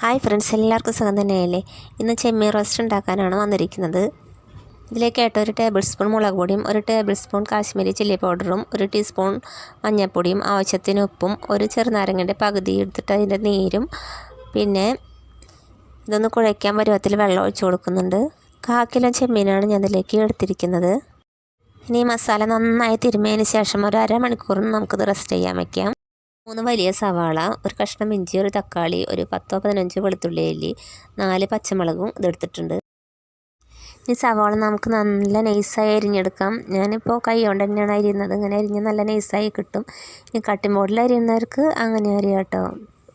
Hi friends, എല്ലാവർക്കും സുഖം തന്നെയല്ലേ. ഇന്ന് ചെമ്മീൻ റോസ്റ്റ് ഉണ്ടാക്കാനാണ് വന്നിരിക്കുന്നത്. ഇതിലേക്കായിട്ട് 1 ടേബിൾ സ്പൂൺ മുളക് പൊടിയും 1 ടേബിൾ സ്പൂൺ കാശ്മീരി ചില്ലി പൗഡറും 1 ടീസ്പൂൺ മഞ്ഞൾപ്പൊടിയും ആവശ്യത്തിന് ഉപ്പും 1 ചെറുനാരങ്ങയുടെ പകുതി എടുത്തിട്ട് അതിൻ്റെ നീരും പിന്നെ ഇതൊന്ന് കുഴയ്ക്കാൻ പരുവത്തിൽ വെള്ളം ഒഴിച്ചു കൊടുക്കുന്നുണ്ട്. 1/4 കിലോ ചെമ്മീനാണ് ഞാൻ ഇതിലേക്ക് എടുത്തിരിക്കുന്നത്. ഇനി ഈ മസാല നന്നായി തിരുമ്മിയതിന് ശേഷം ഒരു അരമണിക്കൂറിന് നമുക്കിത് റെസ്റ്റ് ചെയ്യാൻ വയ്ക്കാം. 3 വലിയ സവാള, 1 കഷ്ണം ഇഞ്ചി, 1 തക്കാളി, ഒരു 10-15 വെളുത്തുള്ളി അല്ലി, 4 പച്ചമുളകും ഇതെടുത്തിട്ടുണ്ട്. ഈ സവാള നമുക്ക് നല്ല നൈസായി അരിഞ്ഞെടുക്കാം. ഞാനിപ്പോൾ കൈ കൊണ്ട് തന്നെയാണ് അരിയുന്നത്. ഇങ്ങനെ അരിഞ്ഞ് നല്ല നൈസായി കിട്ടും. ഇനി കട്ടിംഗ് ബോർഡിൽ അരിയുന്നവർക്ക് അങ്ങനെ അരിയാം കേട്ടോ.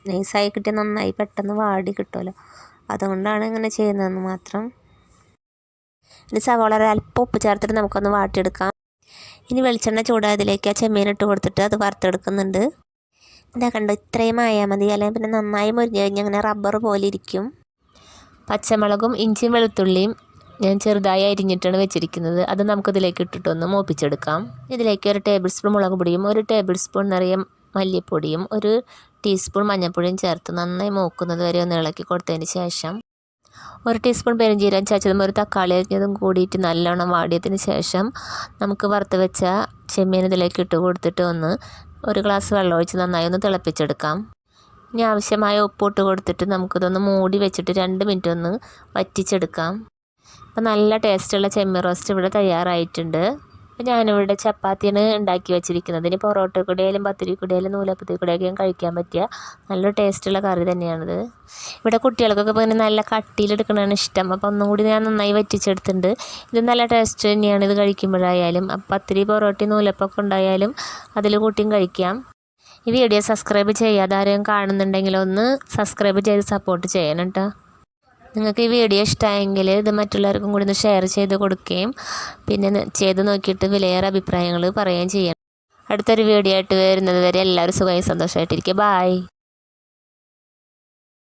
നൈസായി കിട്ടിയാൽ നന്നായി പെട്ടെന്ന് വാടി കിട്ടുമല്ലോ, അതുകൊണ്ടാണ് ഇങ്ങനെ ചെയ്യുന്നതെന്ന് മാത്രം. ഇനി സവാള അല്പം ഉപ്പ് ചേർത്തിട്ട് നമുക്കൊന്ന് വാട്ടിയെടുക്കാം. ഇനി വെളിച്ചെണ്ണ ചൂടായതിലേക്ക് ആ ചെമ്മീൻ ഇട്ട് കൊടുത്തിട്ട് അത് വറുത്തെടുക്കുന്നുണ്ട്. ഇതാ കണ്ടോ, ഇത്രയും ആയാൽ മതി, അല്ലെങ്കിൽ പിന്നെ നന്നായി മുരിഞ്ഞ് കഴിഞ്ഞാൽ അങ്ങനെ റബ്ബർ പോലെ ഇരിക്കും. പച്ചമുളകും ഇഞ്ചിയും വെളുത്തുള്ളിയും ഞാൻ ചെറുതായി അരിഞ്ഞിട്ടാണ് വെച്ചിരിക്കുന്നത്. അത് നമുക്കിതിലേക്ക് ഇട്ടിട്ടൊന്ന് മൂപ്പിച്ചെടുക്കാം. ഇതിലേക്ക് 1 ടേബിൾ സ്പൂൺ മുളക് പൊടിയും 1 ടേബിൾ സ്പൂൺ നിറയെ മല്ലിപ്പൊടിയും 1 ടീസ്പൂൺ മഞ്ഞൾപ്പൊടിയും ചേർത്ത് നന്നായി മൂക്കുന്നത് വരെ ഒന്ന് ഇളക്കി കൊടുത്തതിന് ശേഷം 1 ടീസ്പൂൺ പെരുംജീരകം ചതച്ചതും 1 തക്കാളി അരിഞ്ഞതും കൂടിയിട്ട് നല്ലോണം വാടിയതിന് ശേഷം നമുക്ക് വറുത്ത് വെച്ച ചെമ്മീൻ ഇതിലേക്ക് ഇട്ട് കൊടുത്തിട്ട് 1 ഗ്ലാസ് വെള്ളം ഒഴിച്ച് നന്നായി ഒന്ന് തിളപ്പിച്ചെടുക്കാം. ഇനി ആവശ്യമായ ഉപ്പിട്ട് കൊടുത്തിട്ട് നമുക്കിതൊന്ന് മൂടി വെച്ചിട്ട് 2 മിനിറ്റ് ഒന്ന് വറ്റിച്ചെടുക്കാം. അപ്പോൾ നല്ല ടേസ്റ്റുള്ള ചെമ്മീൻ റോസ്റ്റ് ഇവിടെ തയ്യാറായിട്ടുണ്ട്. അപ്പോൾ ഞാനിവിടെ ചപ്പാത്തിയാണ് ഉണ്ടാക്കി വെച്ചിരിക്കുന്നത്. ഇനി പൊറോട്ട കൂടെയായാലും പത്തിരി കൂടെയായാലും നൂലപ്പത്തിൽ കൂടെയൊക്കെയും കഴിക്കാൻ പറ്റിയ നല്ല ടേസ്റ്റുള്ള കറി തന്നെയാണിത്. ഇവിടെ കുട്ടികൾക്കൊക്കെ പിന്നെ നല്ല കട്ടിയിലെടുക്കണതാണ് ഇഷ്ടം. അപ്പോൾ ഒന്നും കൂടി ഞാൻ നന്നായി വറ്റിച്ചെടുത്തിട്ടുണ്ട്. ഇത് നല്ല ടേസ്റ്റ് തന്നെയാണ് ഇത് കഴിക്കുമ്പോഴായാലും. പത്തിരി പൊറോട്ട നൂലപ്പൊക്കെ ഉണ്ടായാലും അതിൽ കൂട്ടിയും കഴിക്കാം. ഈ വീഡിയോ സബ്സ്ക്രൈബ് ചെയ്യാതെ ആരെയും കാണുന്നുണ്ടെങ്കിൽ ഒന്ന് സബ്സ്ക്രൈബ് ചെയ്ത് സപ്പോർട്ട് ചെയ്യണം കേട്ടോ. നിങ്ങൾക്ക് ഈ വീഡിയോ ഇഷ്ടമായെങ്കിൽ ഇത് മറ്റുള്ളവർക്കും കൂടി ഒന്ന് ഷെയർ ചെയ്ത് കൊടുക്കുകയും പിന്നെ ചെയ്ത് നോക്കിയിട്ട് വിലയേറെ അഭിപ്രായങ്ങൾ പറയുകയും ചെയ്യണം. അടുത്തൊരു വീഡിയോ ആയിട്ട് വരുന്നത് വരെ എല്ലാവരും സുഖമായി സന്തോഷമായിട്ടിരിക്കുക. ബായ്.